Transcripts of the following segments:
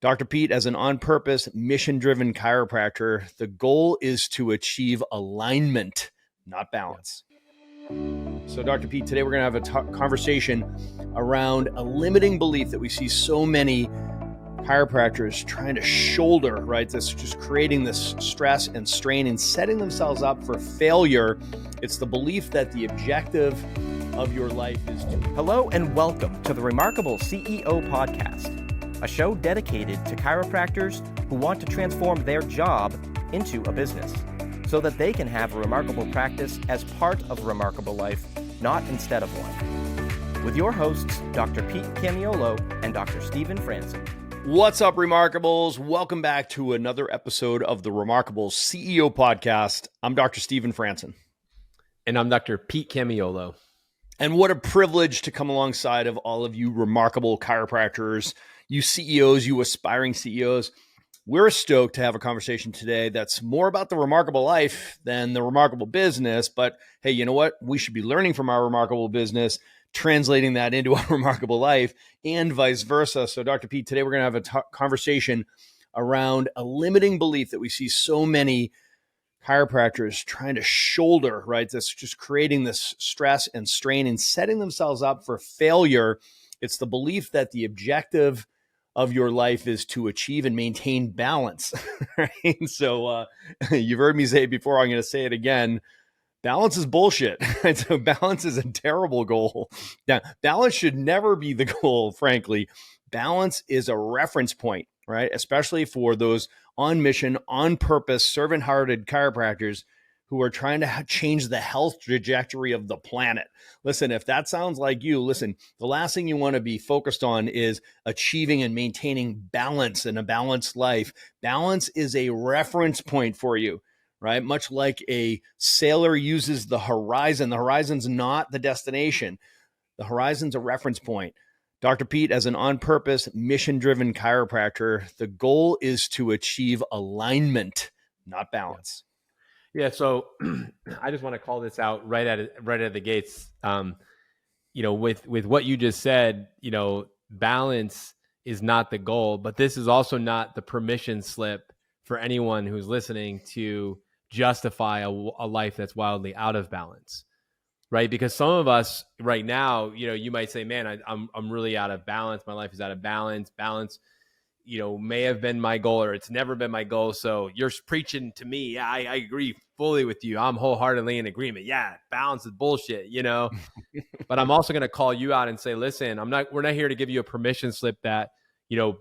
Dr. Pete, as an on-purpose, mission-driven chiropractor, the goal is to achieve alignment, not balance. So, Dr. Pete, today we're going to have a conversation around a limiting belief that we see so many chiropractors trying to shoulder, right? That's just creating this stress and strain and setting themselves up for failure. It's the belief that the objective of your life is to... Hello and welcome to the Remarkable CEO Podcast, a show dedicated to chiropractors who want to transform their job into a business so that they can have a remarkable practice as part of a remarkable life, not instead of one. With your hosts, Dr. Pete Camiolo and Dr. Stephen Franson. What's up, Remarkables? Welcome back to another episode of the Remarkable CEO Podcast. I'm Dr. Stephen Franson. And I'm Dr. Pete Camiolo. And what a privilege to come alongside of all of you remarkable chiropractors, you CEOs, you aspiring CEOs. We're stoked to have a conversation today that's more about the remarkable life than the remarkable business. But hey, you know what? We should be learning from our remarkable business, translating that into a remarkable life, and vice versa. So Dr. Pete, today we're going to have a conversation around a limiting belief that we see so many chiropractors trying to shoulder, right? That's just creating this stress and strain and setting themselves up for failure. It's the belief that the objective of your life is to achieve and maintain balance, right? So you've heard me say it before. I'm going to say it again. Balance is bullshit. Right? So balance is a terrible goal. Now, balance should never be the goal, frankly. Balance is a reference point, right? Especially for those on mission, on purpose, servant-hearted chiropractors who are trying to change the health trajectory of the planet. Listen, if that sounds like you, listen, the last thing you want to be focused on is achieving and maintaining balance in a balanced life. Balance is a reference point for you, right? Much like a sailor uses the horizon. The horizon's not the destination. The horizon's a reference point. Dr. Pete, as an on-purpose, mission-driven chiropractor, the goal is to achieve alignment, not balance. Yeah, so I just want to call this out right at the gates. With what you just said, balance is not the goal, but this is also not the permission slip for anyone who's listening to justify a life that's wildly out of balance, right? Because some of us right now, you might say, "Man, I'm really out of balance. My life is out of balance. Balance." May have been my goal or it's never been my goal. So you're preaching to me. Yeah, I agree fully with you. I'm wholeheartedly in agreement. Yeah, balance is bullshit, But I'm also going to call you out and say, listen, we're not here to give you a permission slip that,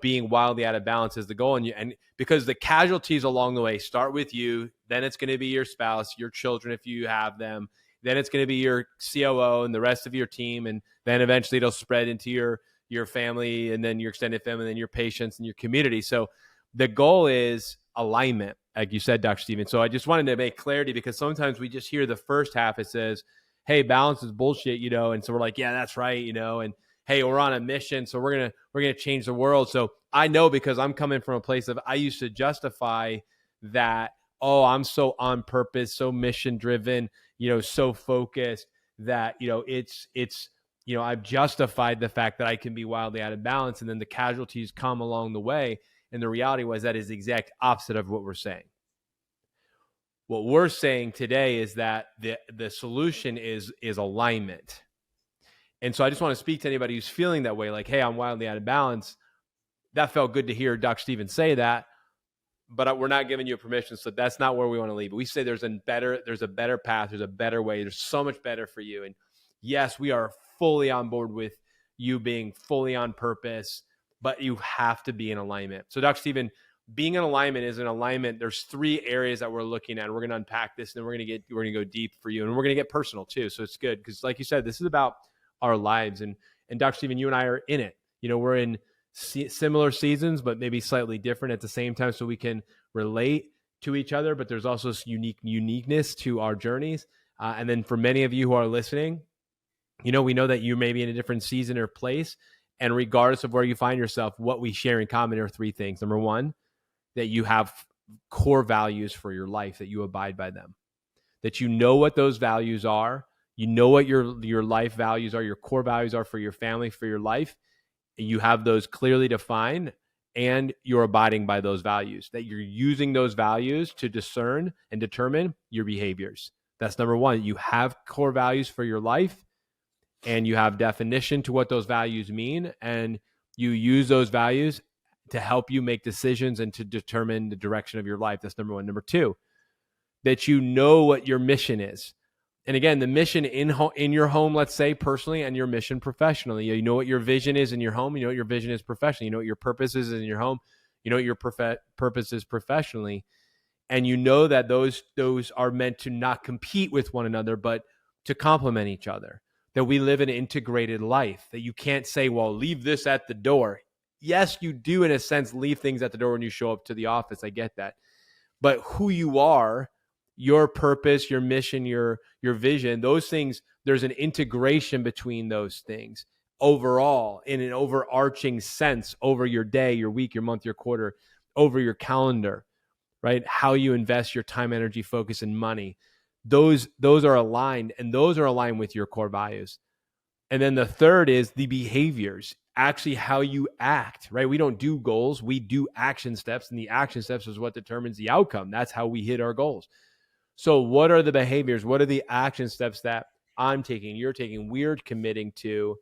being wildly out of balance is the goal. And because the casualties along the way start with you, then it's going to be your spouse, your children, if you have them, then it's going to be your COO and the rest of your team. And then eventually it'll spread into your family and then your extended family and then your patients and your community. So the goal is alignment, like you said, Dr. Stephen. So I just wanted to make clarity because sometimes we just hear the first half. It says, hey, balance is bullshit, and so we're like, yeah, that's right, and hey, we're on a mission, so we're gonna change the world. So I know because I'm coming from a place of I used to justify that, oh, I'm so on purpose, so mission driven, so focused that it's I've justified the fact that I can be wildly out of balance, and then the casualties come along the way. And the reality was that is the exact opposite of what we're saying. What we're saying today is that the solution is alignment. And so I just want to speak to anybody who's feeling that way, like, hey, I'm wildly out of balance. That felt good to hear Dr. Stephen say that, but we're not giving you a permission slip. That's not where we want to leave. We say there's a better path, there's a better way, there's so much better for you. And yes, we are fully on board with you being fully on purpose, but you have to be in alignment. So Dr. Stephen, being in alignment is an alignment. There's three areas that we're looking at. We're going to unpack this and then we're going to go deep for you. And we're going to get personal too. So it's good. Cause like you said, this is about our lives and Dr. Stephen, you and I are in it. We're in similar seasons, but maybe slightly different at the same time. So we can relate to each other, but there's also uniqueness to our journeys. And then for many of you who are listening, we know that you may be in a different season or place. And regardless of where you find yourself, what we share in common are three things. Number one, that you have core values for your life, that you abide by them, that you know what those values are. You know what your life values are, your core values are for your family, for your life. You have those clearly defined and you're abiding by those values, that you're using those values to discern and determine your behaviors. That's number one. You have core values for your life, and you have definition to what those values mean, and you use those values to help you make decisions and to determine the direction of your life. That's number one. Number two, that you know what your mission is. And again, the mission in your home, let's say personally, and your mission professionally. You know what your vision is in your home. You know what your vision is professionally. You know what your purpose is in your home. You know what your purpose is professionally. And you know that those are meant to not compete with one another, but to complement each other. That we live an integrated life. That you can't say, well, leave this at the door. Yes, you do in a sense leave things at the door when you show up to the office. I get that. But who you are, your purpose, your mission, your vision, those things, there's an integration between those things overall in an overarching sense over your day, your week, your month, your quarter, over your calendar, right? How you invest your time, energy, focus, and money. Those are aligned, and those are aligned with your core values. And then the third is the behaviors, actually how you act, right? We don't do goals, we do action steps, and the action steps is what determines the outcome. That's how we hit our goals. So what are the behaviors? What are the action steps that I'm taking, you're taking, we're committing to?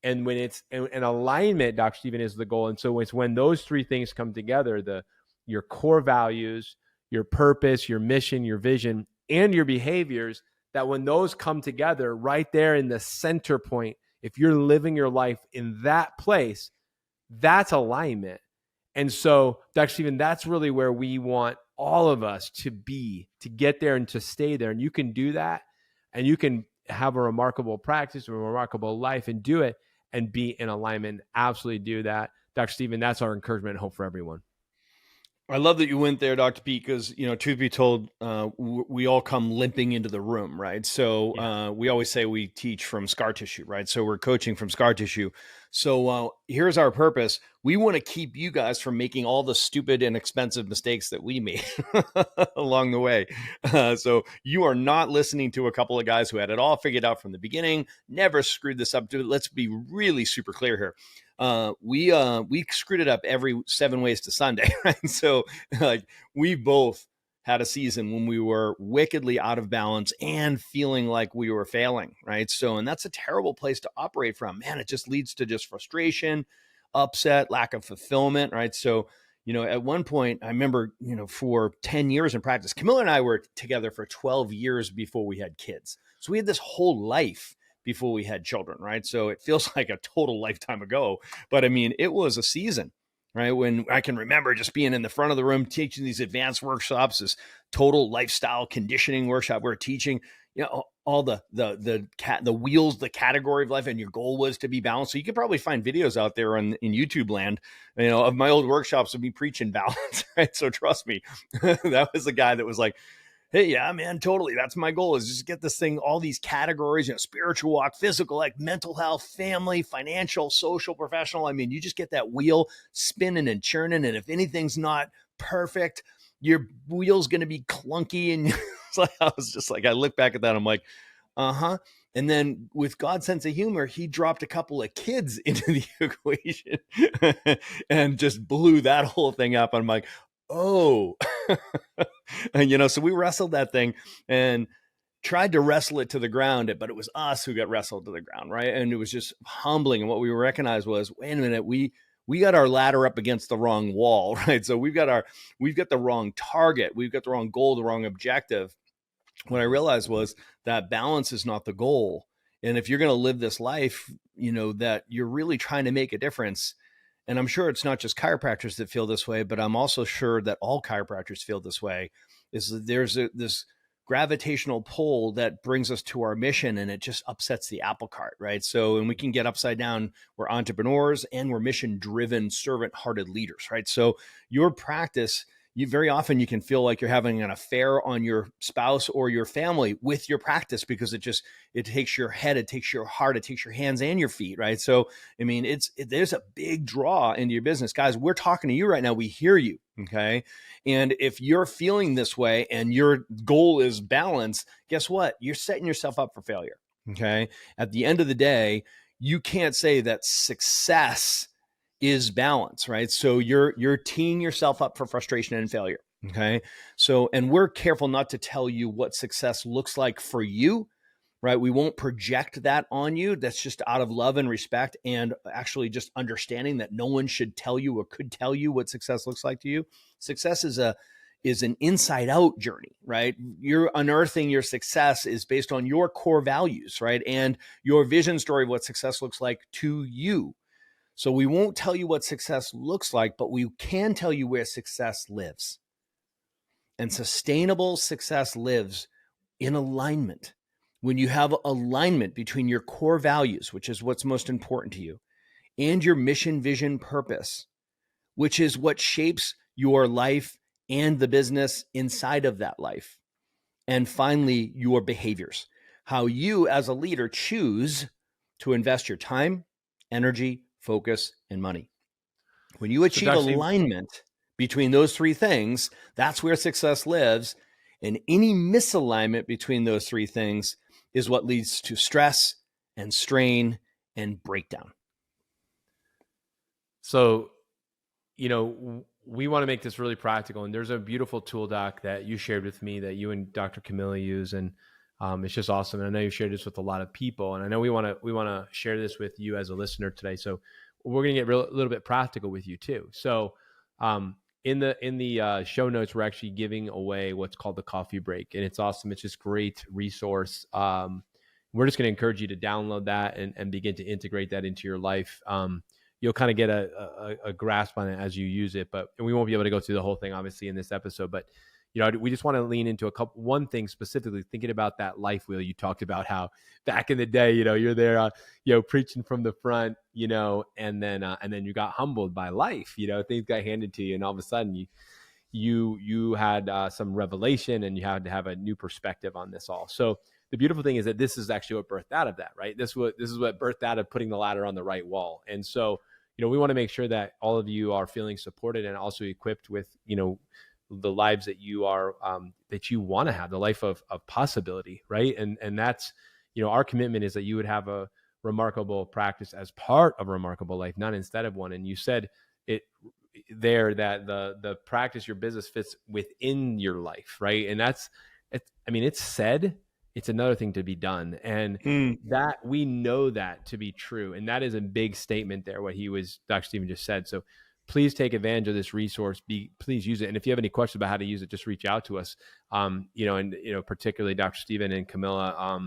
And when it's an alignment, Dr. Stephen, is the goal. And so it's when those three things come together, your core values, your purpose, your mission, your vision, and your behaviors, that when those come together right there in the center point, if you're living your life in that place, that's alignment. And so, Dr. Stephen, that's really where we want all of us to be, to get there and to stay there. And you can do that, and you can have a remarkable practice, a remarkable life, and do it and be in alignment. Absolutely do that. Dr. Stephen, that's our encouragement and hope for everyone. I love that you went there, Dr. Pete, because, truth be told, we all come limping into the room, right? So we always say we teach from scar tissue, right? So we're coaching from scar tissue. So here's our purpose. We want to keep you guys from making all the stupid and expensive mistakes that we made along the way. So you are not listening to a couple of guys who had it all figured out from the beginning, never screwed this up. Let's be really super clear here. We screwed it up every 7 ways to Sunday, right? So like we both had a season when we were wickedly out of balance and feeling like we were failing, right? So, and that's a terrible place to operate from, man. It just leads to just frustration, upset, lack of fulfillment, right? So, at one point I remember, for 10 years in practice, Camilla and I were together for 12 years before we had kids. So we had this whole life before we had children, right? So it feels like a total lifetime ago, but I mean, it was a season, right? When I can remember just being in the front of the room, teaching these advanced workshops, this total lifestyle conditioning workshop. We're teaching, all the wheels, the category of life, and your goal was to be balanced. So you could probably find videos out there in YouTube land, of my old workshops of me preaching balance, right? So trust me, that was the guy that was like, hey, yeah, man, totally. That's my goal, is just get this thing, all these categories, spiritual walk, physical, like mental health, family, financial, social, professional. I mean, you just get that wheel spinning and churning. And if anything's not perfect, your wheel's going to be clunky. And I was just like, I look back at that. I'm like, uh-huh. And then with God's sense of humor, he dropped a couple of kids into the equation and just blew that whole thing up. I'm like, oh, and, so we wrestled that thing and tried to wrestle it to the ground, but it was us who got wrestled to the ground. Right. And it was just humbling. And what we recognized was, wait a minute, we got our ladder up against the wrong wall. Right. So we've got the wrong target. We've got the wrong goal, the wrong objective. What I realized was that balance is not the goal. And if you're going to live this life, that you're really trying to make a difference. And I'm sure it's not just chiropractors that feel this way, but I'm also sure that all chiropractors feel this way, is that there's this gravitational pull that brings us to our mission, and it just upsets the apple cart, right? So, and we can get upside down. We're entrepreneurs and we're mission-driven, servant-hearted leaders, right? So your practice, very often you can feel like you're having an affair on your spouse or your family with your practice, because it takes your head, it takes your heart, it takes your hands and your feet, right? So, I mean, there's a big draw into your business. Guys, we're talking to you right now. We hear you, okay? And if you're feeling this way and your goal is balance, guess what? You're setting yourself up for failure, okay? At the end of the day, you can't say that success is balance, right? So you're teeing yourself up for frustration and failure. Okay. So, and we're careful not to tell you what success looks like for you, right? We won't project that on you. That's just out of love and respect, and actually just understanding that no one should tell you or could tell you what success looks like to you. Success is an inside out journey, right? You're unearthing your success is based on your core values, right? And your vision story of what success looks like to you. So we won't tell you what success looks like, but we can tell you where success lives. And sustainable success lives in alignment. When you have alignment between your core values, which is what's most important to you, and your mission, vision, purpose, which is what shapes your life and the business inside of that life. And finally, your behaviors, how you as a leader choose to invest your time, energy, focus, and money. When you achieve alignment between those three things, that's where success lives. And any misalignment between those three things is what leads to stress and strain and breakdown. So, we want to make this really practical. And there's a beautiful tool doc that you shared with me that you and Dr. Camilla use. And it's just awesome. And I know you shared this with a lot of people. And I know we want to share this with you as a listener today. So we're going to get a little bit practical with you too. So in the show notes, we're actually giving away what's called the coffee break. And it's awesome. It's just great resource. We're just going to encourage you to download that and begin to integrate that into your life. You'll kind of get a grasp on it as you use it, and we won't be able to go through the whole thing obviously in this episode, but we just want to lean into one thing specifically, thinking about that life wheel. You talked about how back in the day, you're there, preaching from the front, and then you got humbled by life, things got handed to you, and all of a sudden you had some revelation, and you had to have a new perspective on this all. So the beautiful thing is that this is actually what birthed out of that, right? This is what birthed out of putting the ladder on the right wall. And so, we want to make sure that all of you are feeling supported and also equipped with, the lives that you are, that you want to have, the life of possibility, right? And that's, our commitment is that you would have a remarkable practice as part of a remarkable life, not instead of one. And you said it there that the practice, your business fits within your life, right? And it's said. It's another thing to be done. And that we know that to be true. And that is a big statement there, what Dr. Stephen just said. So please take advantage of this resource. Please use it. And if you have any questions about how to use it, just reach out to us. Particularly Dr. Stephen and Camilla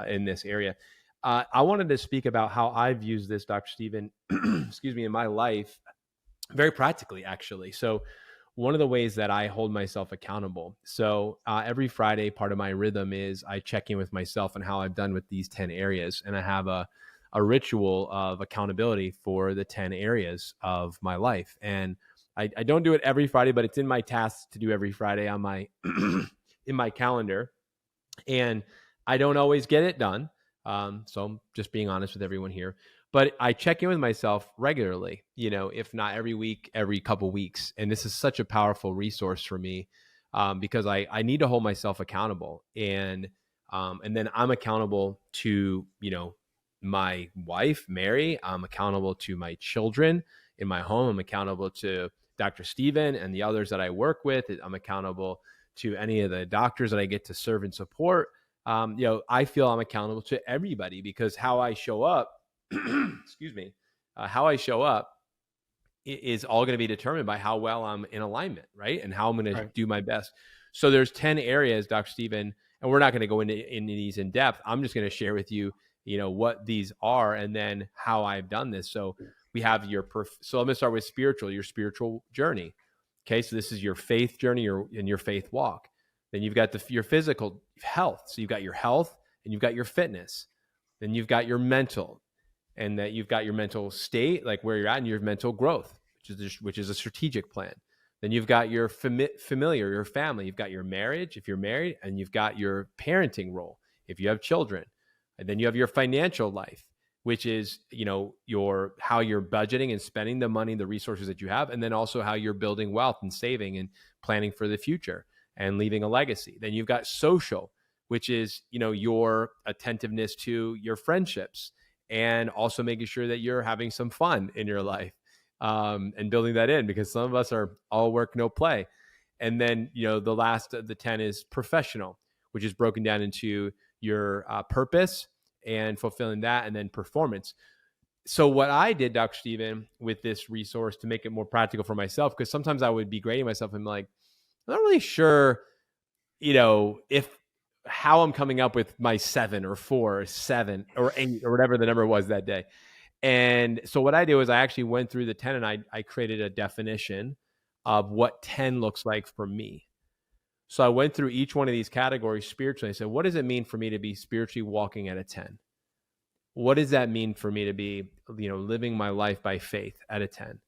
in this area. I wanted to speak about how I've used this, Dr. Stephen, in my life, very practically, actually. So one of the ways that I hold myself accountable. So every Friday, part of my rhythm is I check in with myself on how I've done with these 10 areas. And I have a ritual of accountability for the 10 areas of my life. And I don't do it every Friday, but it's in my tasks to do every Friday on my in my calendar. And I don't always get it done. So I'm just being honest with everyone here. But I check in with myself regularly, if not every week, every couple weeks. And this is such a powerful resource for me because I need to hold myself accountable. And then I'm accountable to, my wife, Mary. I'm accountable to my children in my home. I'm accountable to Dr. Stephen and the others that I work with. I'm accountable to any of the doctors that I get to serve and support. I feel I'm accountable to everybody because how I show up, how I show up is all going to be determined by how well I'm in alignment, right? And how I'm going to do my best. So there's 10 areas, Dr. Stephen, and we're not going to go into these in depth. I'm just going to share with you, what these are and then how I've done this. So we have so let me start with your spiritual journey. Okay. So this is your faith journey and your faith walk. Then you've got your physical health. So you've got your health and you've got your fitness. Then you've got your mental. And that you've got your mental state, like where you're at, and your mental growth, which is a strategic plan. Then you've got your familiar, your family. You've got your marriage, if you're married, and you've got your parenting role, if you have children. And then you have your financial life, which is, how you're budgeting and spending the money, the resources that you have, and then also how you're building wealth and saving and planning for the future and leaving a legacy. Then you've got social, which is, your attentiveness to your friendships. And also making sure that you're having some fun in your life. and building that in, because some of us are all work, no play. And then, the last of the 10 is professional, which is broken down into your purpose and fulfilling that, and then performance. So what I did, Dr. Stephen, with this resource to make it more practical for myself, because sometimes I would be grading myself and like, I'm not really sure, if how I'm coming up with my 7 or 4 or 7 or 8 or whatever the number was that day. And so what I did was I actually went through the 10 and I created a definition of what 10 looks like for me. So I went through each one of these categories spiritually. I said, what does it mean for me to be spiritually walking at a 10? What does that mean for me to be, living my life by faith at a 10?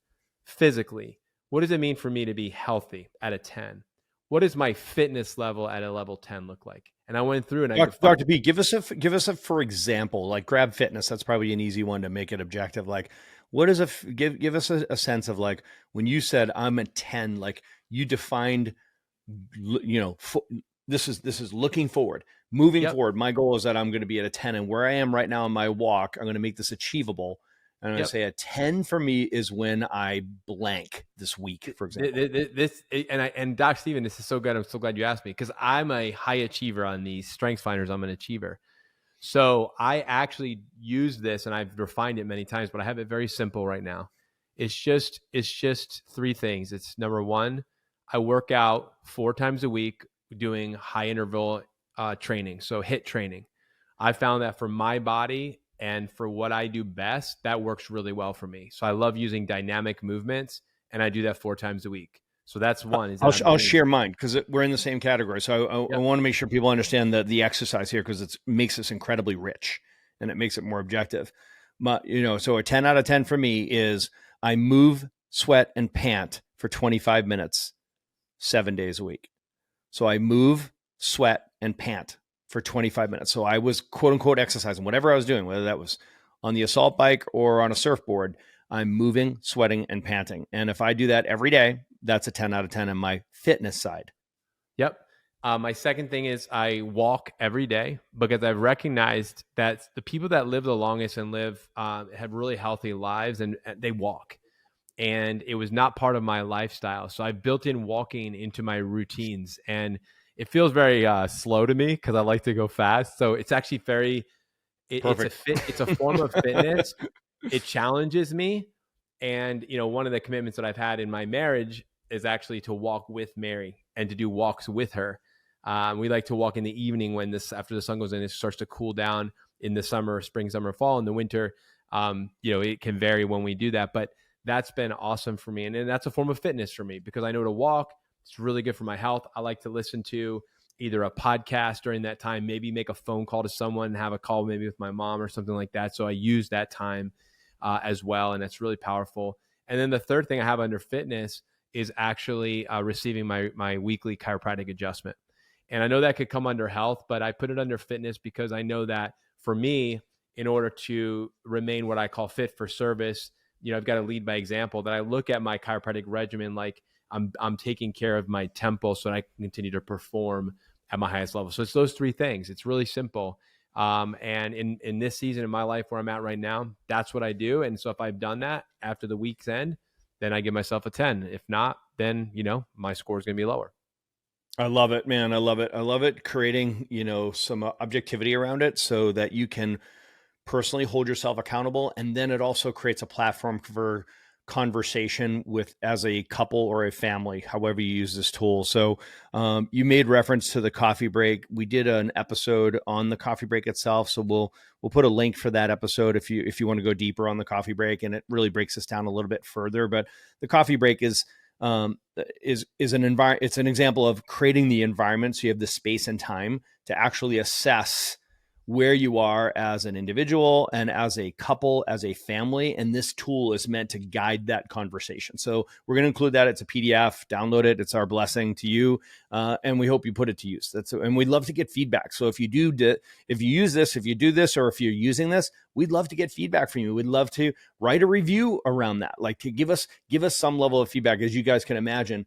Physically, what does it mean for me to be healthy at a 10? What does my fitness level at a level 10 look like? And I went through and Dr. B, give us a for example, like grab fitness. That's probably an easy one to make it objective. Like, what is give us a sense of, like, when you said I'm a 10, like you defined, this is looking forward, moving forward. My goal is that I'm going to be at a 10, and where I am right now in my walk, I'm going to make this achievable. And I'm going to say a 10 for me is when I blank this week, for example. And Doc Stephen, this is so good. I'm so glad you asked me, because I'm a high achiever on these strengths finders. I'm an achiever. So I actually use this, and I've refined it many times, but I have it very simple right now. It's just 3 things. It's number 1, I work out 4 times a week doing high interval training. So HIIT training. I found that for my body and for what I do best, that works really well for me. So I love using dynamic movements, and I do that 4 times a week. So that's one. I'll share mine because we're in the same category. So I want to make sure people understand the exercise here, because it makes this incredibly rich and it makes it more objective. So a 10 out of 10 for me is I move, sweat, and pant for 25 minutes, 7 days a week. So I move, sweat, and pant for 25 minutes. So I was quote unquote exercising, whatever I was doing, whether that was on the assault bike or on a surfboard, I'm moving, sweating, and panting. And if I do that every day, that's a 10 out of 10 on my fitness side. Yep. My second thing is I walk every day, because I've recognized that the people that live the longest and have really healthy lives, and they walk. And it was not part of my lifestyle. So I built in walking into my routines, and it feels very slow to me because I like to go fast. So it's actually it's a form of fitness. It challenges me. And, one of the commitments that I've had in my marriage is actually to walk with Mary and to do walks with her. We like to walk in the evening after the sun goes in, it starts to cool down in the summer, spring, summer, fall. In the winter, it can vary when we do that, but that's been awesome for me. And that's a form of fitness for me, because I know to walk, it's really good for my health. I like to listen to either a podcast during that time, maybe make a phone call to someone, have a call maybe with my mom or something like that. So I use that time as well. And that's really powerful. And then the third thing I have under fitness is actually receiving my weekly chiropractic adjustment. And I know that could come under health, but I put it under fitness because I know that for me, in order to remain what I call fit for service, I've got to lead by example, that I look at my chiropractic regimen like I'm taking care of my temple so that I can continue to perform at my highest level. So it's those 3 things. It's really simple. And in this season in my life where I'm at right now, that's what I do. And so if I've done that after the week's end, then I give myself a 10. If not, then, my score is going to be lower. I love it, man. I love it. I love it. Creating, some objectivity around it so that you can personally hold yourself accountable. And then it also creates a platform for conversation as a couple or a family, however you use this tool. So you made reference to the coffee break. We did an episode on the coffee break itself. So we'll put a link for that episode if you want to go deeper on the coffee break, and it really breaks this down a little bit further. But the coffee break is an environment. It's an example of creating the environment. So you have the space and time to actually assess where you are as an individual and as a couple, as a family. And this tool is meant to guide that conversation. So we're going to include that. It's a PDF, download it. It's our blessing to you. And we hope you put it to use. And we'd love to get feedback. So if you use this, if you do this, or if you're using this, we'd love to get feedback from you. We'd love to write a review around that, like to give us some level of feedback. As you guys can imagine,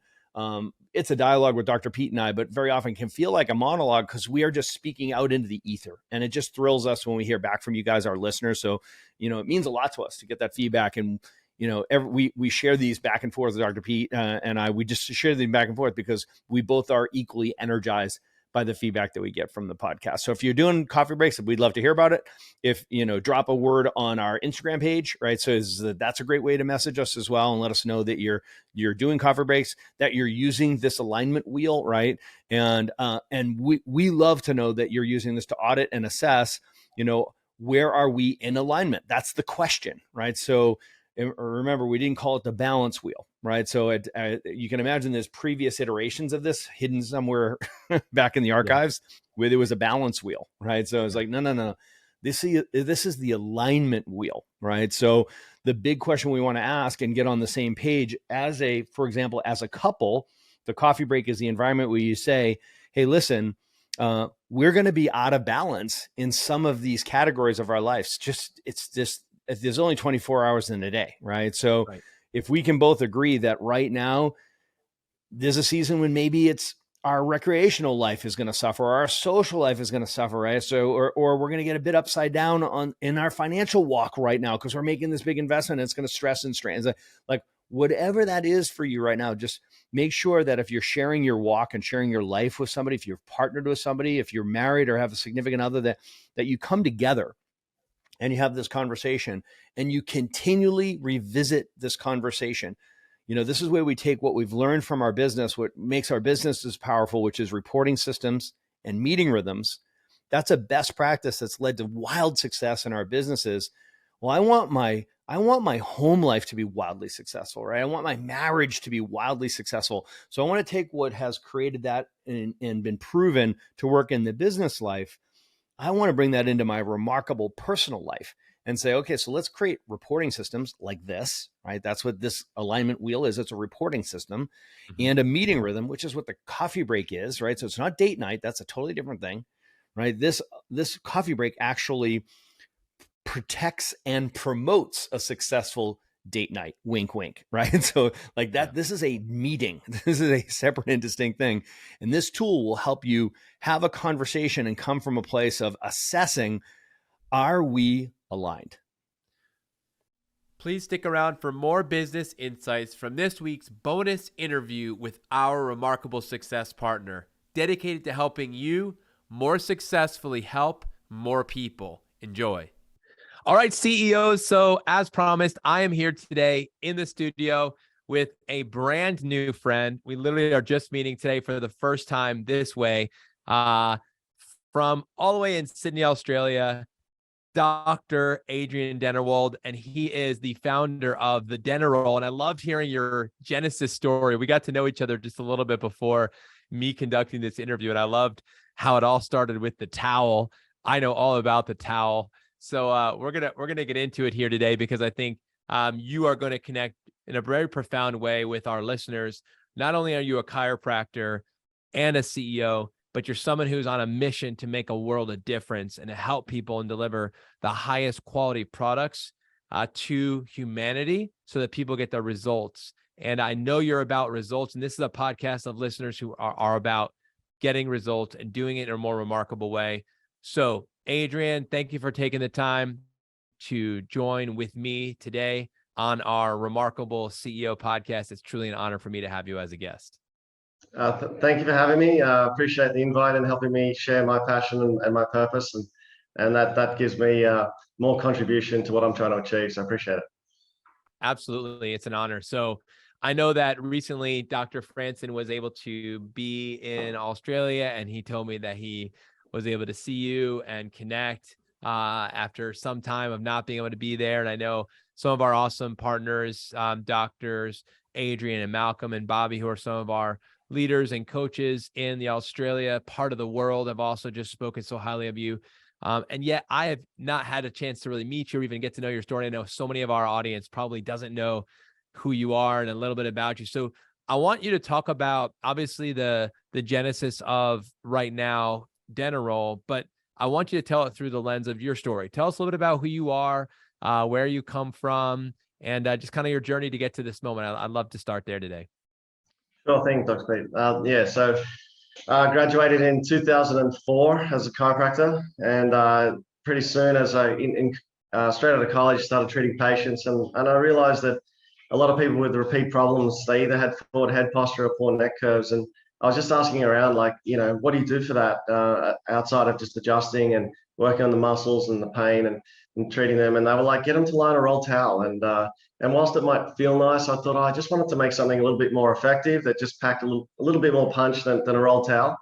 it's a dialogue with Dr. Pete and I, but very often can feel like a monologue because we are just speaking out into the ether. And it just thrills us when we hear back from you guys, our listeners. So, it means a lot to us to get that feedback. And we share these back and forth with Dr. Pete and I. We just share them back and forth because we both are equally energized by the feedback that we get from the podcast. So if you're doing coffee breaks, we'd love to hear about it. If, drop a word on our Instagram page, right? So that's a great way to message us as well and let us know that you're doing coffee breaks, that you're using this alignment wheel, right? And we love to know that you're using this to audit and assess, where are we in alignment? That's the question, right? So remember, we didn't call it the balance wheel, right? So you can imagine there's previous iterations of this hidden somewhere back in the archives where there was a balance wheel, right? So it's like, no. This is the alignment wheel, right? So the big question we want to ask and get on the same page for example, as a couple, the coffee break is the environment where you say, hey, listen, we're going to be out of balance in some of these categories of our lives. There's only 24 hours in a day, right? So if we can both agree that right now there's a season when maybe it's our recreational life is going to suffer, or our social life is going to suffer, right? So, or we're going to get a bit upside down in our financial walk right now because we're making this big investment and it's going to stress and strain. Like whatever that is for you right now, just make sure that if you're sharing your walk and sharing your life with somebody, if you're partnered with somebody, if you're married or have a significant other, that you come together and you have this conversation and you continually revisit this conversation. This is where we take what we've learned from our business, what makes our businesses powerful, which is reporting systems and meeting rhythms. That's a best practice that's led to wild success in our businesses. Well, I want my home life to be wildly successful, right? I want my marriage to be wildly successful. So I want to take what has created that and been proven to work in the business life. I want to bring that into my remarkable personal life and say, okay, so let's create reporting systems like this, right? That's what this alignment wheel is. It's a reporting system and a meeting rhythm, which is what the coffee break is, right? So it's not date night. That's a totally different thing, right? This coffee break actually protects and promotes a successful date night, wink, wink, right? So like that, this is a meeting. This is a separate and distinct thing. And this tool will help you have a conversation and come from a place of assessing, are we aligned? Please stick around for more business insights from this week's bonus interview with our remarkable success partner, dedicated to helping you more successfully help more people. Enjoy. All right, CEOs. So as promised, I am here today in the studio with a brand new friend. We literally are just meeting today for the first time this way, from all the way in Sydney, Australia, Dr. Adrian Dennewald, and he is the founder of the Denneroll. And I loved hearing your Genesis story. We got to know each other just a little bit before me conducting this interview, and I loved how it all started with the towel. I know all about the towel. So we're gonna get into it here today because I think you are going to connect in a very profound way with our listeners. Not only are you a chiropractor and a CEO, but you're someone who's on a mission to make a world of difference and to help people and deliver the highest quality products to humanity so that people get the results. And I know you're about results, and this is a podcast of listeners who are about getting results and doing it in a more remarkable way. So Adrian, thank you for taking the time to join with me today on our Remarkable CEO podcast. It's truly an honor for me to have you as a guest. Thank you for having me. Appreciate the invite and helping me share my passion and my purpose. And that gives me more contribution to what I'm trying to achieve. So I appreciate it. Absolutely. It's an honor. So I know that recently Dr. Franson was able to be in Australia, and he told me that he was able to see you and connect after some time of not being able to be there. And I know some of our awesome partners, doctors, Adrian and Malcolm and Bobby, who are some of our leaders and coaches in the Australia part of the world, have also just spoken so highly of you. And yet I have not had a chance to really meet you or even get to know your story. I know so many of our audience probably doesn't know who you are and a little bit about you. So I want you to talk about, obviously, the genesis of right now, Denneroll, but I want you to tell it through the lens of your story. Tell us a little bit about who you are, where you come from, and just kind of your journey to get to this moment. I'd love to start there today. Sure thing, Dr. Pete. So graduated in 2004 as a chiropractor, and pretty soon as straight out of college, started treating patients, and I realized that a lot of people with repeat problems, they either had forward head posture or poor neck curves. And I was just asking around, like, what do you do for that outside of just adjusting and working on the muscles and the pain and treating them? And they were like, get them to line a roll towel. And whilst it might feel nice, I thought, I just wanted to make something a little bit more effective that just packed a little bit more punch than a roll towel.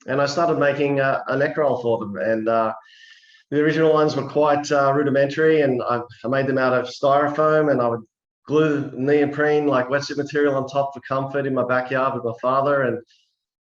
And I started making a neck roll for them. And the original ones were quite rudimentary, and I made them out of styrofoam, and I would glue neoprene, like wetsuit material, on top for comfort in my backyard with my father.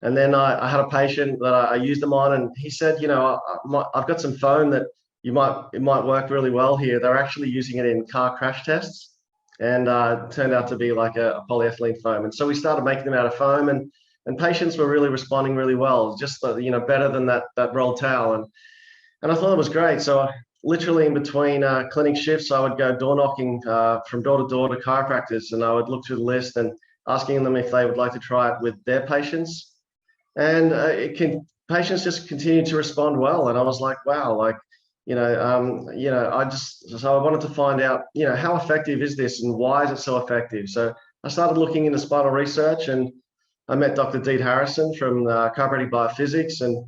And then I had a patient that I used them on, and he said, I've got some foam that it might work really well here. They're actually using it in car crash tests, and it turned out to be like a polyethylene foam. And so we started making them out of foam, and patients were really responding really well, just better than that roll towel. And I thought it was great. So literally in between clinic shifts, I would go door knocking from door to door to chiropractors, and I would look through the list and asking them if they would like to try it with their patients. And patients just continue to respond well. And I was like, wow, like, so I wanted to find out, how effective is this and why is it so effective? So I started looking into spinal research, and I met Dr. Deed Harrison from Chiropractic Biophysics, and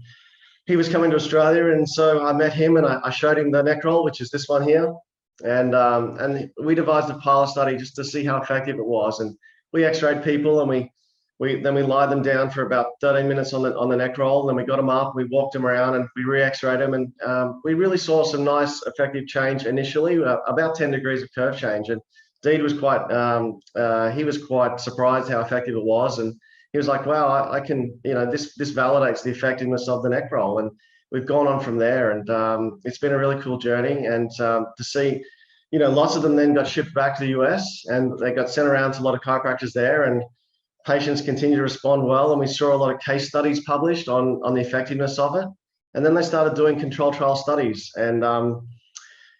he was coming to Australia. And so I met him, and I showed him the neck roll, which is this one here. And we devised a pilot study just to see how effective it was. And we x-rayed people, and we lied them down for about 13 minutes on the neck roll. Then we got them up, we walked them around, and we re-x-rayed them. And we really saw some nice effective change initially, about 10 degrees of curve change. And Deed was quite surprised how effective it was. And he was like, wow, I can, this validates the effectiveness of the neck roll. And we've gone on from there. And it's been a really cool journey. And to see, lots of them then got shipped back to the US, and they got sent around to a lot of chiropractors there, and patients continue to respond well. And we saw a lot of case studies published on the effectiveness of it. And then they started doing control trial studies. And,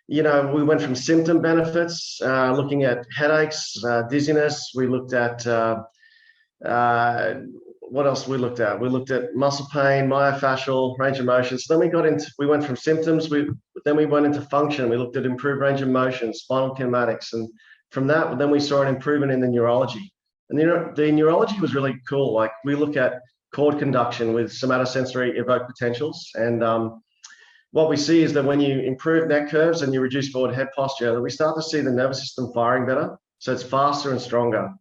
we went from symptom benefits, looking at headaches, dizziness. We looked at, what else we looked at? We looked at muscle pain, myofascial, range of motion. So then we went from symptoms, then we went into function. We looked at improved range of motion, spinal kinematics. And from that, then we saw an improvement in the neurology. And the neurology was really cool. Like, we look at cord conduction with somatosensory evoked potentials. And what we see is that when you improve neck curves and you reduce forward head posture, that we start to see the nervous system firing better. So it's faster and stronger.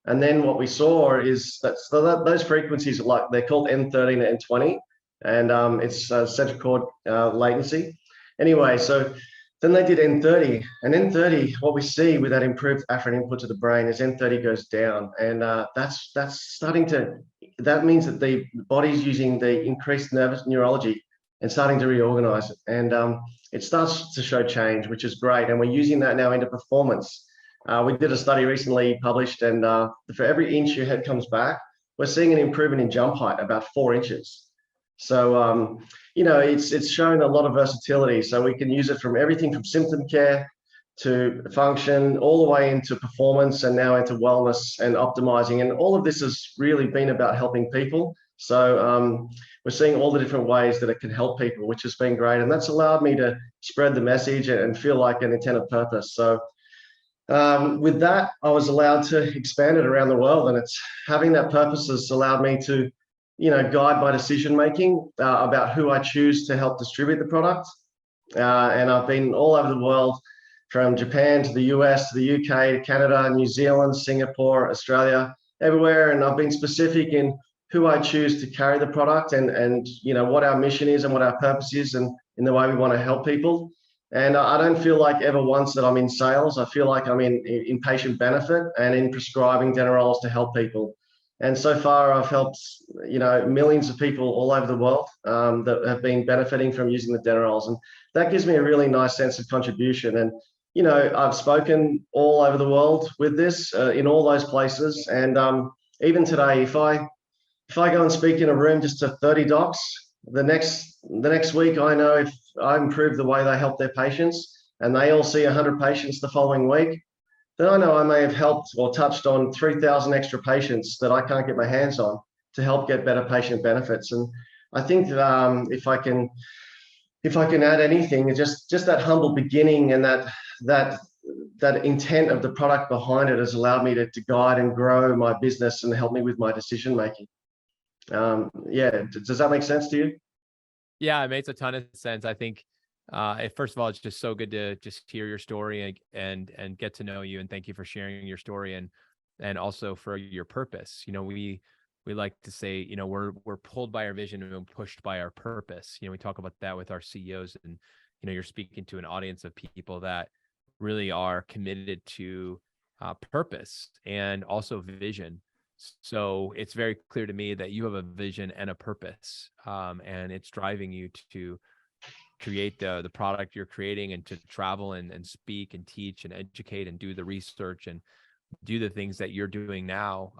And then what we saw is that those frequencies, they're called N13 and N20, and it's central cord latency. Anyway, so then they did N30, and N30, what we see with that improved afferent input to the brain is N30 goes down, and that means that the body's using the increased nervous neurology and starting to reorganize it, and it starts to show change, which is great, and we're using that now into performance. We did a study recently published, and for every inch your head comes back, we're seeing an improvement in jump height, about 4 inches. So, it's shown a lot of versatility. So we can use it from everything from symptom care to function, all the way into performance, and now into wellness and optimizing. And all of this has really been about helping people. So we're seeing all the different ways that it can help people, which has been great. And that's allowed me to spread the message and feel like an intended purpose. So with that, I was allowed to expand it around the world, and it's having that purpose has allowed me to, guide my decision making about who I choose to help distribute the product. And I've been all over the world, from Japan to the US to the UK to Canada, New Zealand, Singapore, Australia, everywhere. And I've been specific in who I choose to carry the product, and what our mission is and what our purpose is, and in the way we want to help people. And I don't feel like ever once that I'm in sales. I feel like I'm in patient benefit and in prescribing Dennerolls to help people. And so far, I've helped millions of people all over the world that have been benefiting from using the Dennerolls, and that gives me a really nice sense of contribution. And I've spoken all over the world with this in all those places. And even today, if I go and speak in a room just to 30 docs, the next week, I know if I improve the way they help their patients, and they all see 100 patients the following week, then I know I may have helped or touched on 3,000 extra patients that I can't get my hands on to help get better patient benefits. And I think if I can if I can add anything, just that humble beginning and that intent of the product behind it has allowed me to guide and grow my business and help me with my decision making. Yeah, does that make sense to you? Yeah, it makes a ton of sense. I think, first of all, it's just so good to just hear your story and get to know you. And thank you for sharing your story and also for your purpose. You know, we like to say, you know, we're pulled by our vision and pushed by our purpose. You know, we talk about that with our CEOs, and you know, you're speaking to an audience of people that really are committed to purpose and also vision. So it's very clear to me that you have a vision and a purpose, and it's driving you to create the product you're creating and to travel and speak and teach and educate and do the research and do the things that you're doing now.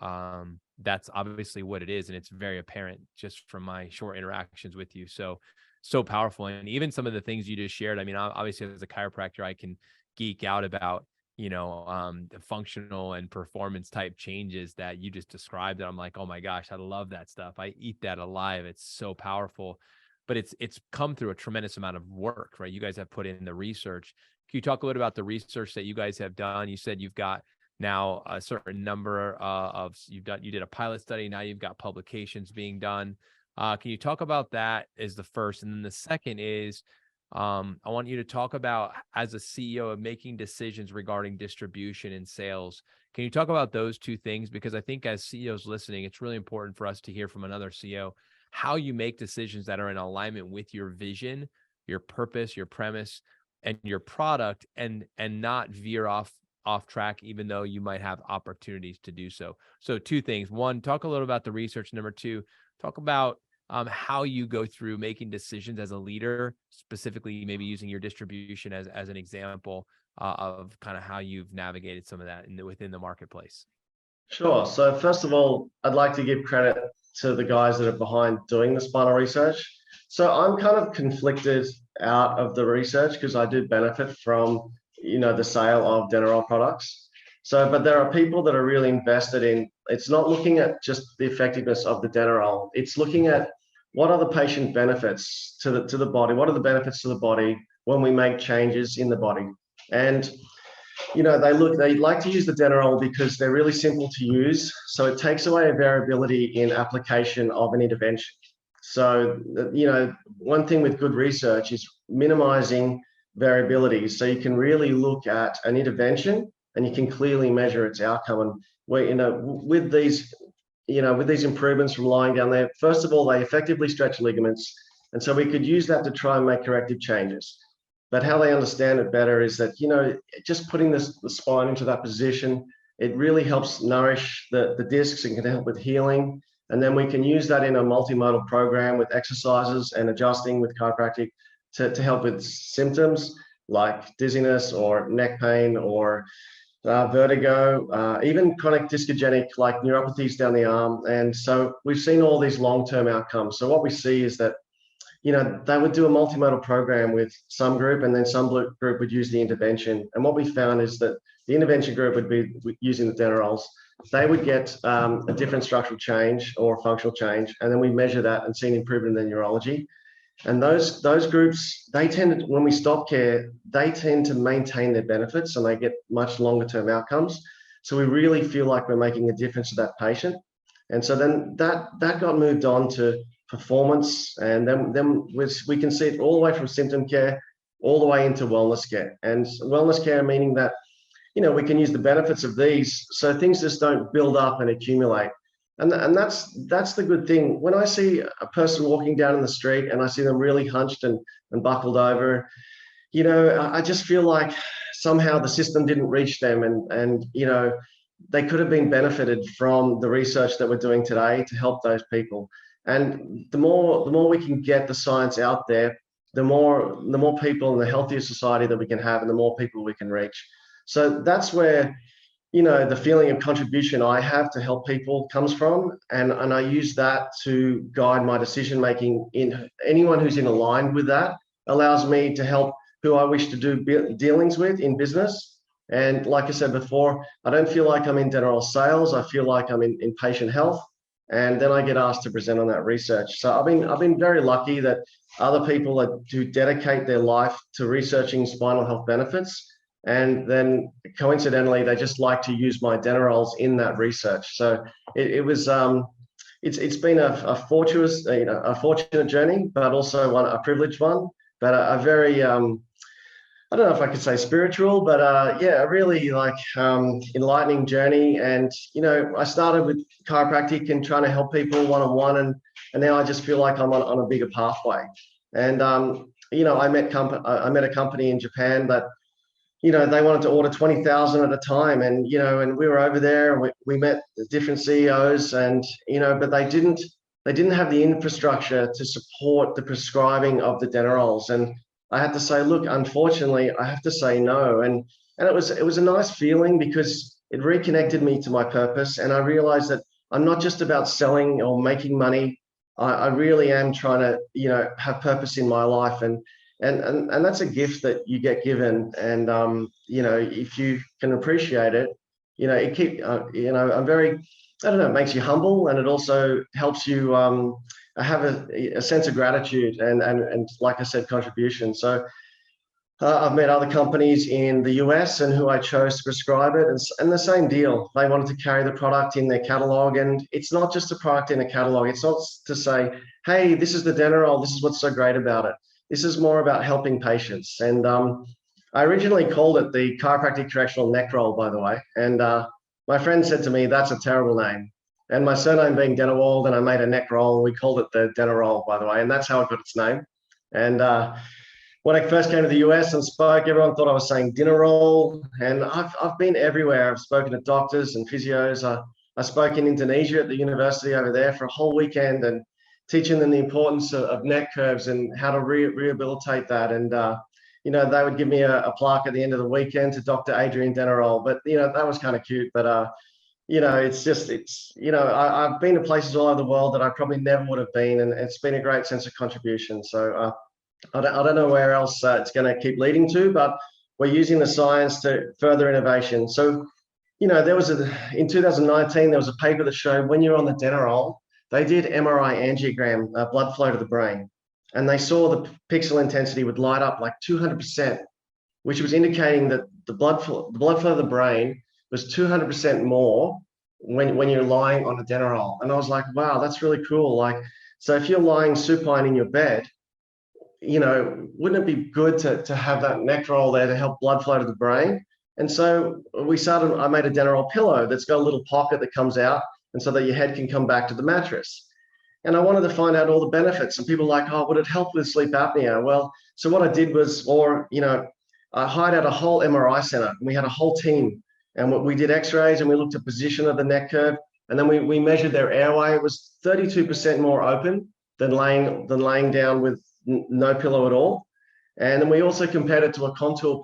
That's obviously what it is. And it's very apparent just from my short interactions with you. So powerful. And even some of the things you just shared, I mean, obviously as a chiropractor, I can geek out about, you know, the functional and performance type changes that you just described. And I'm like, oh my gosh, I love that stuff. I eat that alive. It's so powerful, but it's come through a tremendous amount of work, right? You guys have put in the research. Can you talk a little about the research that you guys have done? You said you've got now a certain number you did a pilot study. Now you've got publications being done. Can you talk about that as the first? And then the second is, I want you to talk about, as a CEO, of making decisions regarding distribution and sales. Can you talk about those two things? Because I think as CEOs listening, it's really important for us to hear from another CEO how you make decisions that are in alignment with your vision, your purpose, your premise, and your product, and not veer off track, even though you might have opportunities to do so. So two things. One, talk a little about the research. Number two, talk about how you go through making decisions as a leader, specifically maybe using your distribution as an example of kind of how you've navigated some of that within the marketplace. Sure. So first of all, I'd like to give credit to the guys that are behind doing the spinal research. So I'm kind of conflicted out of the research because I do benefit from, you know, the sale of Denneroll products. So, but there are people that are really invested in, it's not looking at just the effectiveness of the Denneroll. It's looking at what are the patient benefits to the body? What are the benefits to the body when we make changes in the body? And you know, they like to use the Denneroll because they're really simple to use. So it takes away a variability in application of an intervention. So, you know, one thing with good research is minimizing variability. So you can really look at an intervention and you can clearly measure its outcome. And where, you know, with these improvements from lying down there, first of all, they effectively stretch ligaments. And so we could use that to try and make corrective changes. But how they understand it better is that, you know, just putting the spine into that position, it really helps nourish the discs and can help with healing. And then we can use that in a multimodal program with exercises and adjusting with chiropractic to help with symptoms like dizziness or neck pain or vertigo, even chronic discogenic like neuropathies down the arm. And so we've seen all these long-term outcomes. So what we see is that, you know, they would do a multimodal program with some group and then some group would use the intervention. And what we found is that the intervention group would be using the Dennerolls. They would get a different structural change or functional change. And then we measure that and see an improvement in their neurology. And those groups, they tend to, when we stop care, they tend to maintain their benefits and they get much longer term outcomes. So we really feel like we're making a difference to that patient. And so then that got moved on to performance, and then we can see it all the way from symptom care all the way into wellness care. And wellness care meaning that, you know, we can use the benefits of these so things just don't build up and accumulate. And that's the good thing. When I see a person walking down in the street and I see them really hunched and buckled over, you know, I just feel like somehow the system didn't reach them, and you know, they could have been benefited from the research that we're doing today to help those people. And the more we can get the science out there, the more people and the healthier society that we can have, and the more people we can reach. So that's where, you know, the feeling of contribution I have to help people comes from, and I use that to guide my decision making. In anyone who's in aligned with that allows me to help who I wish to do dealings with in business. And like I said before, I don't feel like I'm in Denneroll sales. I feel like I'm in patient health. and then I get asked to present on that research. So I've been very lucky that other people who dedicate their life to researching spinal health benefits, and then coincidentally they just like to use my Dennerolls in that research. So it was it's been a fortuitous, a fortunate journey, but also a privileged one, but a very I don't know if I could say spiritual, but yeah, a really enlightening journey. And I started with chiropractic and trying to help people one-on-one, and now I just feel like I'm on a bigger pathway. And I met a company in Japan that they wanted to order 20,000 at a time, and and we were over there, and we met the different CEOs, and but they didn't have the infrastructure to support the prescribing of the Dennerolls. And I had to say, look, unfortunately, I have to say no. And it was a nice feeling, because it reconnected me to my purpose. And I realized that I'm not just about selling or making money. I really am trying to, have purpose in my life. And that's a gift that you get given. And, if you can appreciate it, I'm very, I don't know, it makes you humble, and it also helps you, have a sense of gratitude and like I said, contribution. So I've met other companies in the US and who I chose to prescribe it, and the same deal. They wanted to carry the product in their catalog, and it's not just a product in a catalog. It's not to say, hey, this is the Denneroll, this is what's so great about it. This is more about helping patients. And I originally called it the chiropractic correctional neck roll, by the way. And my friend said to me, that's a terrible name. And my surname being Dennewald, and I made a neck roll. We called it the Denneroll, by the way, and that's how it got its name. And when I first came to the US and spoke, everyone thought I was saying Denneroll. And I've been everywhere. I've spoken to doctors and physios. I spoke in Indonesia at the university over there for a whole weekend, and teaching them the importance of neck curves and how to rehabilitate that. And they would give me a plaque at the end of the weekend to Dr. Adrian Dennewald. But that was kind of cute. But I've been to places all over the world that I probably never would have been, and it's been a great sense of contribution. So I don't know where else it's going to keep leading to, but we're using the science to further innovation. So, there was in 2019, there was a paper that showed when you're on the Denneroll, they did MRI angiogram, blood flow to the brain, and they saw the pixel intensity would light up like 200%, which was indicating that the blood flow to the brain was 200% more when you're lying on a Denneroll. And I was like, wow, that's really cool. Like, so if you're lying supine in your bed, wouldn't it be good to have that neck roll there to help blood flow to the brain? And so I made a Denneroll pillow that's got a little pocket that comes out, and so that your head can come back to the mattress. And I wanted to find out all the benefits. And people were like, oh, would it help with sleep apnea? Well, so what I did was, I hired out a whole MRI center, and we had a whole team. And we did x-rays, and we looked at position of the neck curve, and then we measured their airway. It was 32% more open than laying down with no pillow at all. And then we also compared it to a contour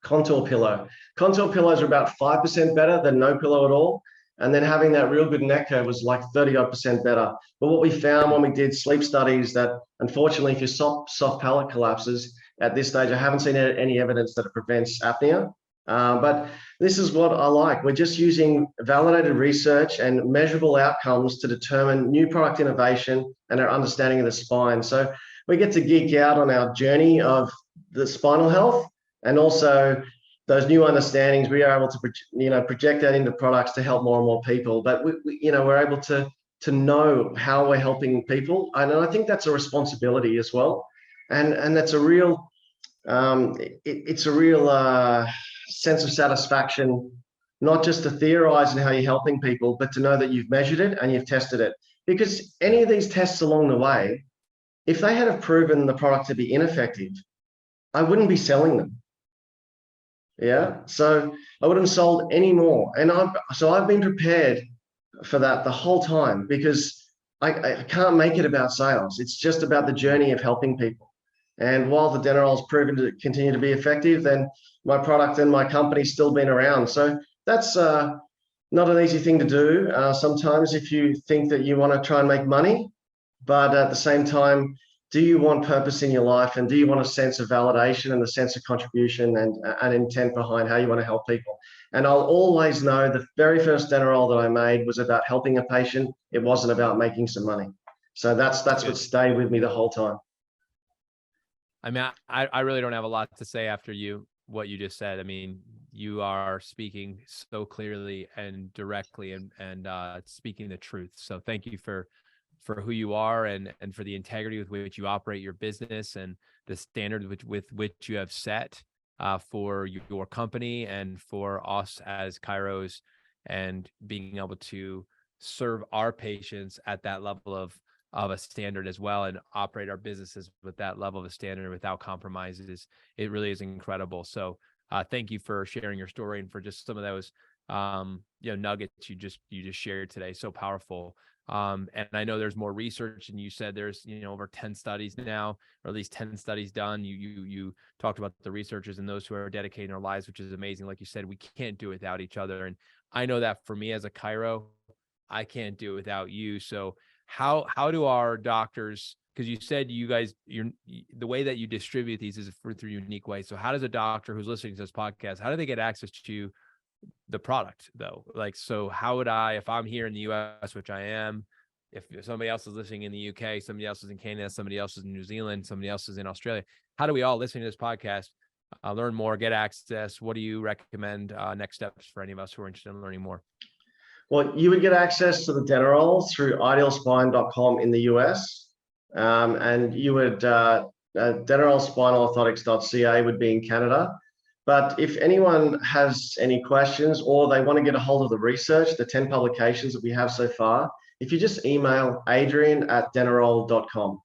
pillow. Contour pillows are about 5% better than no pillow at all. And then having that real good neck curve was like 30% better. But what we found when we did sleep studies, that unfortunately, if your soft palate collapses at this stage, I haven't seen any evidence that it prevents apnea. But this is what I like. We're just using validated research and measurable outcomes to determine new product innovation and our understanding of the spine. So we get to geek out on our journey of the spinal health, and also those new understandings. We are able to project that into products to help more and more people. But we're able to know how we're helping people, and I think that's a responsibility as well. And that's a real it's a real sense of satisfaction, not just to theorize in how you're helping people, but to know that you've measured it and you've tested it. Because any of these tests along the way, if they had have proven the product to be ineffective, I wouldn't be selling them. Yeah, so I wouldn't have sold any more. And I've been prepared for that the whole time, because I can't make it about sales. It's just about the journey of helping people. And while the Denneroll's proven to continue to be effective, then my product and my company's still been around. So that's not an easy thing to do sometimes, if you think that you want to try and make money. But at the same time, do you want purpose in your life, and do you want a sense of validation and a sense of contribution and an intent behind how you want to help people? And I'll always know the very first Denneroll that I made was about helping a patient. It wasn't about making some money. So that's what stayed with me the whole time. I mean, I really don't have a lot to say after what you just said. I mean, you are speaking so clearly and directly and speaking the truth. So thank you for who you are and for the integrity with which you operate your business and the standard with which you have set for your company and for us as chiros, and being able to serve our patients at that level of a standard as well, and operate our businesses with that level of a standard without compromises. It really is incredible. So thank you for sharing your story and for just some of those nuggets you just shared today. So powerful. And I know there's more research, and you said there's over 10 studies now, or at least 10 studies done. You talked about the researchers and those who are dedicating their lives, which is amazing. Like you said, we can't do it without each other. And I know that for me as a chiro, I can't do it without you. So how do our doctors, because you said the way that you distribute these is through unique ways. So how does a doctor who's listening to this podcast, how do they get access to the product though? Like, so how would if I'm here in the US, which I am, if somebody else is listening in the UK, somebody else is in Canada, somebody else is in New Zealand, somebody else is in Australia, how do we all listen to this podcast, learn more, get access? What do you recommend next steps for any of us who are interested in learning more? Well, you would get access to the Denneroll through idealspine.com in the US. And you would, dennerollspinalorthotics.ca would be in Canada. But if anyone has any questions, or they want to get a hold of the research, the 10 publications that we have so far, if you just email adrian@denneroll.com.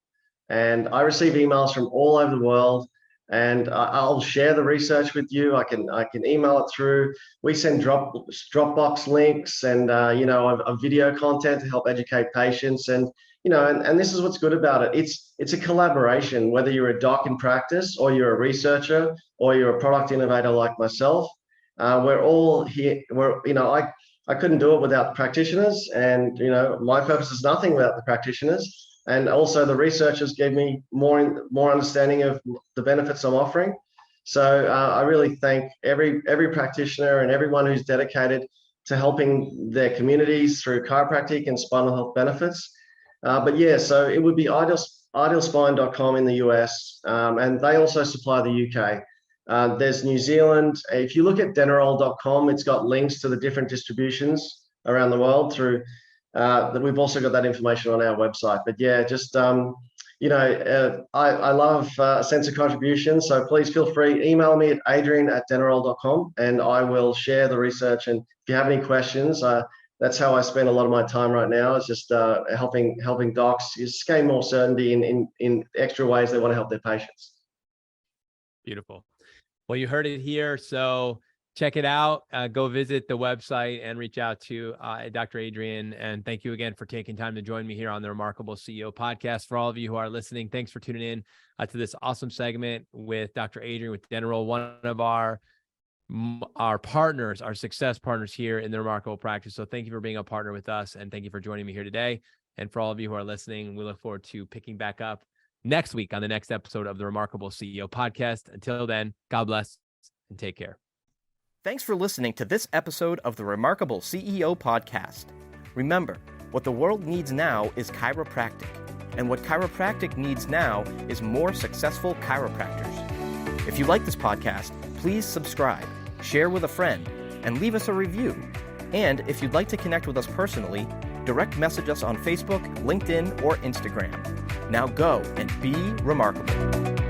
And I receive emails from all over the world, and I'll share the research with you. I can email it through. We send Dropbox links and a video content to help educate patients. And and this is what's good about it. It's a collaboration. Whether you're a doc in practice, or you're a researcher, or you're a product innovator like myself, we're all here. I couldn't do it without the practitioners, and my purpose is nothing without the practitioners. And also the researchers gave me more understanding of the benefits I'm offering. So I really thank every practitioner and everyone who's dedicated to helping their communities through chiropractic and spinal health benefits. But yeah, so it would be idealspine.com in the US, and they also supply the UK. There's New Zealand. If you look at denneroll.com, it's got links to the different distributions around the world through. We've also got that information on our website. But yeah, just I love a sense of contribution. So please feel free, email me at adrian@denneroll.com, and I will share the research. And if you have any questions, that's how I spend a lot of my time right now. It's just helping docs just gain more certainty in extra ways they want to help their patients. Beautiful. Well, you heard it here. So check it out. Go visit the website and reach out to Dr. Adrian. And thank you again for taking time to join me here on the Remarkable CEO podcast. For all of you who are listening, thanks for tuning in to this awesome segment with Dr. Adrian with Denneroll, one of our partners, our success partners here in the Remarkable Practice. So thank you for being a partner with us, and thank you for joining me here today. And for all of you who are listening, we look forward to picking back up next week on the next episode of the Remarkable CEO podcast. Until then, God bless and take care. Thanks for listening to this episode of the Remarkable CEO podcast. Remember, what the world needs now is chiropractic, and what chiropractic needs now is more successful chiropractors. If you like this podcast, please subscribe, share with a friend, and leave us a review. And if you'd like to connect with us personally, direct message us on Facebook, LinkedIn, or Instagram. Now go and be remarkable.